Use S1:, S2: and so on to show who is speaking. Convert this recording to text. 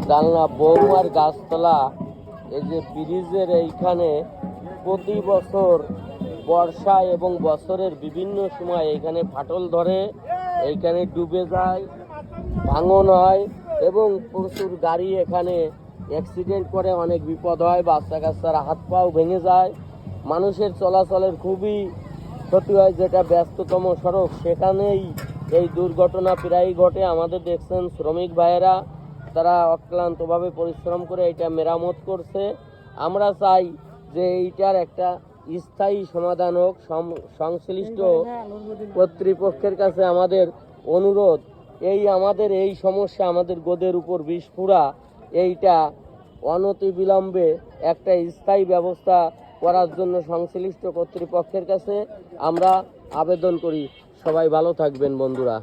S1: জানলা বৌমার গাছতলা এই যে ব্রিজের এইখানে প্রতি বছর বর্ষা এবং বছরের বিভিন্ন সময় এইখানে ফাটল ধরে, এইখানে ডুবে যায়, ভাঙন হয় এবং প্রচুর গাড়ি এখানে অ্যাক্সিডেন্ট করে, অনেক বিপদ হয়, বাচ্চা কাচ্চার হাত পাও ভেঙে যায়, মানুষের চলাচলের খুবই ক্ষতি হয়। যেটা ব্যস্ততম সড়ক সেখানেই এই দুর্ঘটনা প্রায়ই ঘটে। আমাদের দেখছেন শ্রমিক ভাইয়েরা তারা অক্লান্তভাবে পরিশ্রম করে এটা মেরামত করছে। আমরা চাই যে এইটার একটা স্থায়ী সমাধান হোক। সংশ্লিষ্ট কর্তৃপক্ষের কাছে আমাদের অনুরোধ, আমাদের এই সমস্যা, আমাদের গোদের উপর বিষ ফোঁড়া, এইটা অনতিবিলম্বে একটা স্থায়ী ব্যবস্থা করার জন্য সংশ্লিষ্ট কর্তৃপক্ষের কাছে আমরা আবেদন করি। সবাই ভালো থাকবেন বন্ধুরা।